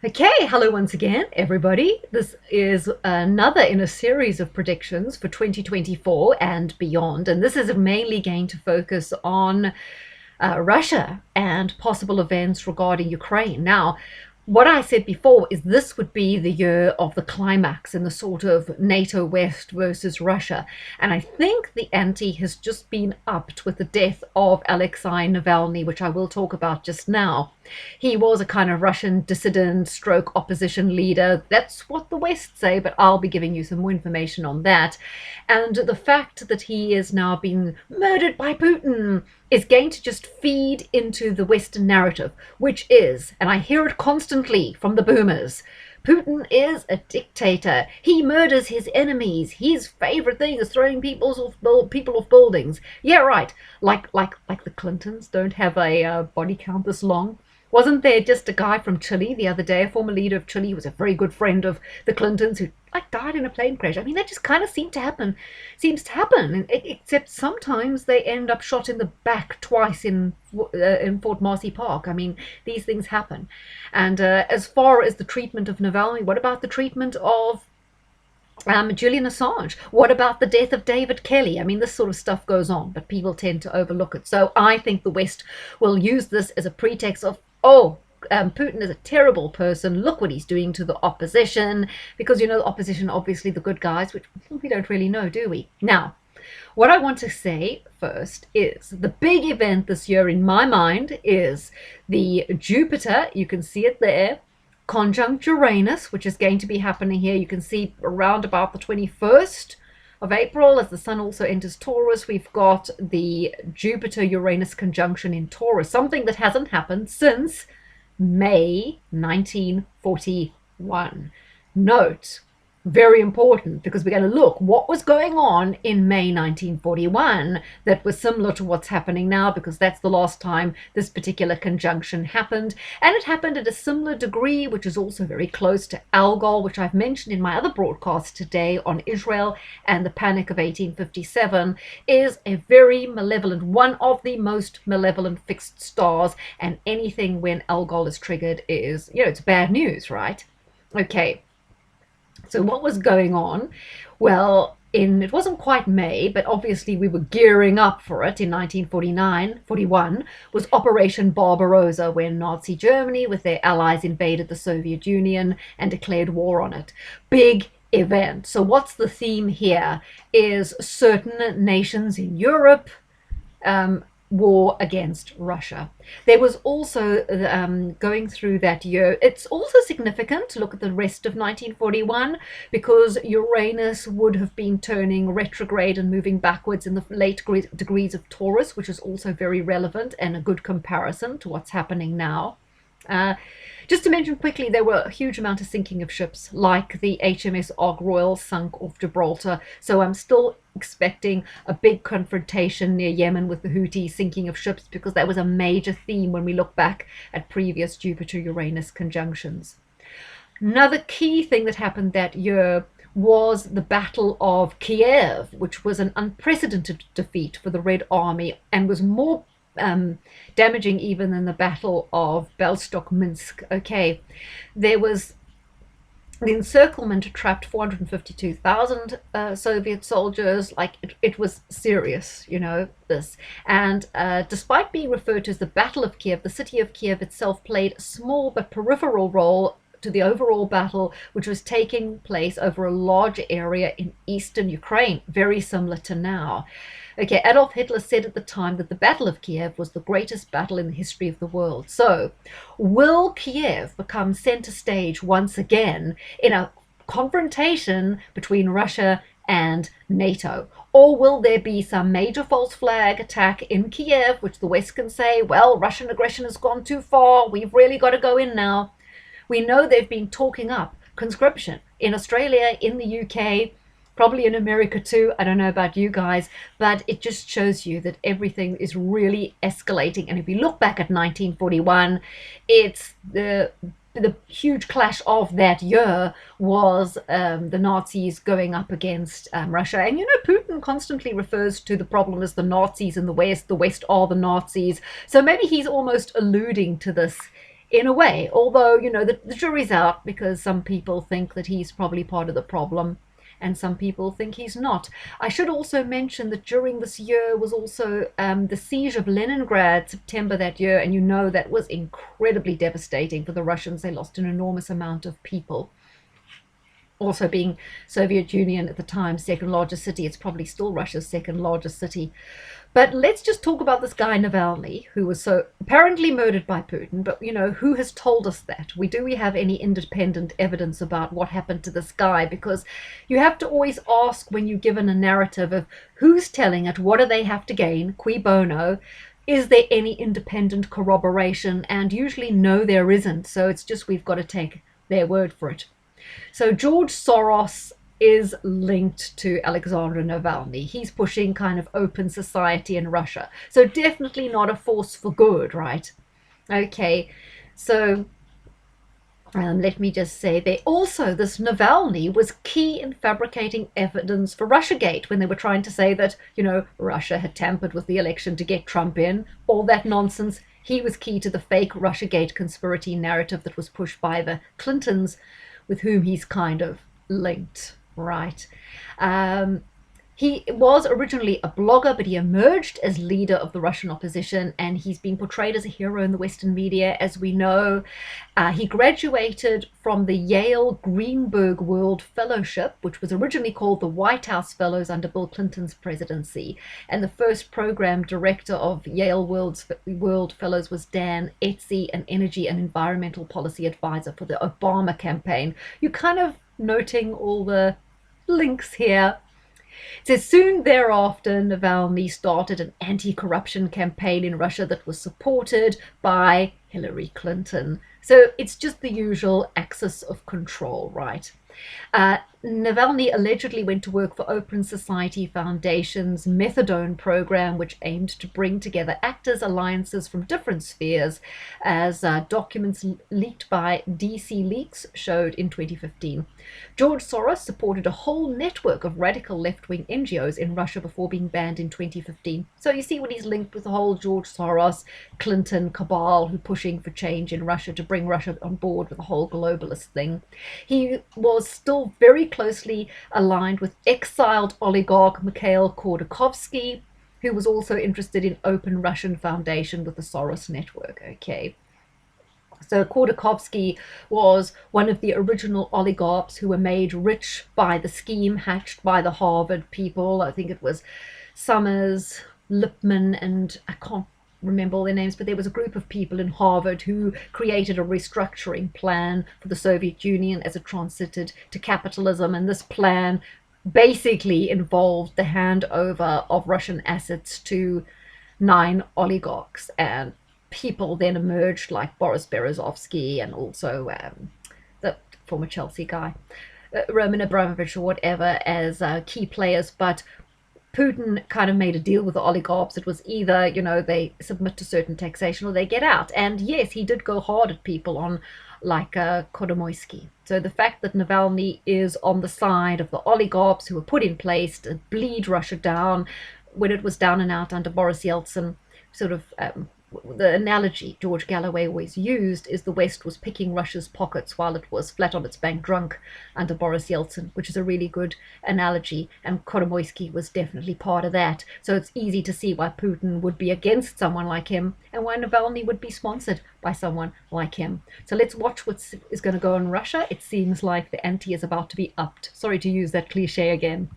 Okay, hello once again, everybody. This is another in a series of predictions for 2024 and beyond. And this is mainly going to focus on Russia and possible events regarding Ukraine. Now, what I said before is this would be the year of the climax in the sort of NATO West versus Russia. And I think the ante has just been upped with the death of Alexei Navalny, which I will talk about just now. He was a kind of Russian dissident stroke opposition leader. That's what the West say, but I'll be giving you some more information on that. And the fact that he is now being murdered by Putin is going to just feed into the Western narrative, which is, and I hear it constantly from the boomers, Putin is a dictator. He murders his enemies. His favorite thing is throwing people off buildings. Yeah, right. Like the Clintons don't have a body count this long. Wasn't there just a guy from Chile the other day, a former leader of Chile, who was a very good friend of the Clintons, who died in a plane crash? I mean, that just kind of seems to happen. Except sometimes they end up shot in the back twice in Fort Marcy Park. I mean, these things happen. And as far as the treatment of Navalny, what about the treatment of Julian Assange? What about the death of David Kelly? I mean, this sort of stuff goes on, but people tend to overlook it. So I think the West will use this as a pretext of, Putin is a terrible person. Look what he's doing to the opposition. Because, the opposition, obviously the good guys, which we don't really know, do we? Now, what I want to say first is the big event this year in my mind is the Jupiter, you can see it there, conjunct Uranus, which is going to be happening here. You can see around about the 21st of April, as the sun also enters Taurus, we've got the Jupiter-Uranus conjunction in Taurus, something that hasn't happened since May 1941. Note, very important, because we're going to look what was going on in May 1941 that was similar to what's happening now, because that's the last time this particular conjunction happened. And it happened at a similar degree, which is also very close to Algol, which I've mentioned in my other broadcast today on Israel and the Panic of 1857, is a very malevolent, one of the most malevolent fixed stars. And anything when Algol is triggered is, it's bad news, right? Okay. So what was going on? Well, it wasn't quite May, but obviously we were gearing up for it in 1941, was Operation Barbarossa, when Nazi Germany with their allies invaded the Soviet Union and declared war on it. Big event. So what's the theme here? Is certain nations in Europe war against Russia. There was also, going through that year, it's also significant to look at the rest of 1941, because Uranus would have been turning retrograde and moving backwards in the late degrees of Taurus, which is also very relevant and a good comparison to what's happening now. Just to mention quickly, there were a huge amount of sinking of ships, like the HMS Ark Royal sunk off Gibraltar. So I'm still expecting a big confrontation near Yemen with the Houthis, sinking of ships, because that was a major theme when we look back at previous Jupiter-Uranus conjunctions. Another key thing that happened that year was the Battle of Kiev, which was an unprecedented defeat for the Red Army and was more damaging even than the Battle of Belstok-Minsk. Okay, there was the encirclement trapped 452,000 Soviet soldiers. It was serious, this. And despite being referred to as the Battle of Kiev, the city of Kiev itself played a small but peripheral role to the overall battle, which was taking place over a large area in eastern Ukraine, very similar to now. Okay, Adolf Hitler said at the time that the Battle of Kiev was the greatest battle in the history of the world. So, will Kiev become center stage once again in a confrontation between Russia and NATO? Or will there be some major false flag attack in Kiev, which the West can say, well, Russian aggression has gone too far, we've really got to go in now? We know they've been talking up conscription in Australia, in the UK, probably in America too. I don't know about you guys, but it just shows you that everything is really escalating. And if you look back at 1941, it's the huge clash of that year was the Nazis going up against Russia. And Putin constantly refers to the problem as the Nazis in the West are the Nazis. So maybe he's almost alluding to this in a way. Although, the jury's out, because some people think that he's probably part of the problem and some people think he's not. I should also mention that during this year was also the siege of Leningrad, September that year, and that was incredibly devastating for the Russians. They lost an enormous amount of people. Also, being Soviet Union at the time, second largest city, it's probably still Russia's second largest city. But let's just talk about this guy Navalny, who was so apparently murdered by Putin. But who has told us that? Do we have any independent evidence about what happened to this guy? Because you have to always ask, when you're given a narrative, of who's telling it, what do they have to gain, cui bono? Is there any independent corroboration? And usually, no, there isn't. So it's just, we've got to take their word for it. So George Soros is linked to Alexander Navalny. He's pushing kind of open society in Russia. So definitely not a force for good, right? Okay, so let me just say, this Navalny was key in fabricating evidence for Russiagate, when they were trying to say that, Russia had tampered with the election to get Trump in, all that nonsense. He was key to the fake Russiagate conspiracy narrative that was pushed by the Clintons, with whom he's kind of linked, right? He was originally a blogger, but he emerged as leader of the Russian opposition, and he's been portrayed as a hero in the Western media, as we know. He graduated from the Yale Greenberg World Fellowship, which was originally called the White House Fellows under Bill Clinton's presidency. And the first program director of Yale World Fellows was Dan Etzy, an energy and environmental policy advisor for the Obama campaign. You're kind of noting all the links here. It says, soon thereafter, Navalny started an anti-corruption campaign in Russia that was supported by Hillary Clinton. So it's just the usual axis of control, right? Navalny allegedly went to work for Open Society Foundation's methadone program, which aimed to bring together actors' alliances from different spheres, as documents leaked by DC Leaks showed in 2015. George Soros supported a whole network of radical left-wing NGOs in Russia before being banned in 2015. So you see what he's linked with, the whole George Soros, Clinton cabal, who pushing for change in Russia to bring Russia on board with the whole globalist thing. He was still very closely aligned with exiled oligarch Mikhail Khodorkovsky, who was also interested in Open Russian Foundation with the Soros network. Okay. So Khodorkovsky was one of the original oligarchs who were made rich by the scheme hatched by the Harvard people. I think it was Summers, Lipman, and I can't remember all their names, but there was a group of people in Harvard who created a restructuring plan for the Soviet Union as it transited to capitalism. And this plan basically involved the handover of Russian assets to 9 oligarchs, and people then emerged like Boris Berezovsky, and also the former Chelsea guy, Roman Abramovich or whatever, as key players. But Putin kind of made a deal with the oligarchs. It was either, they submit to certain taxation or they get out. And yes, he did go hard at people on, like Kolomoisky. So the fact that Navalny is on the side of the oligarchs who were put in place to bleed Russia down when it was down and out under Boris Yeltsin, sort of the analogy George Galloway always used is the West was picking Russia's pockets while it was flat on its back drunk under Boris Yeltsin, which is a really good analogy, and Kolomoisky was definitely part of that. So it's easy to see why Putin would be against someone like him, and why Navalny would be sponsored by someone like him. So let's watch what is going to go in Russia. It seems like the ante is about to be upped. Sorry to use that cliche again.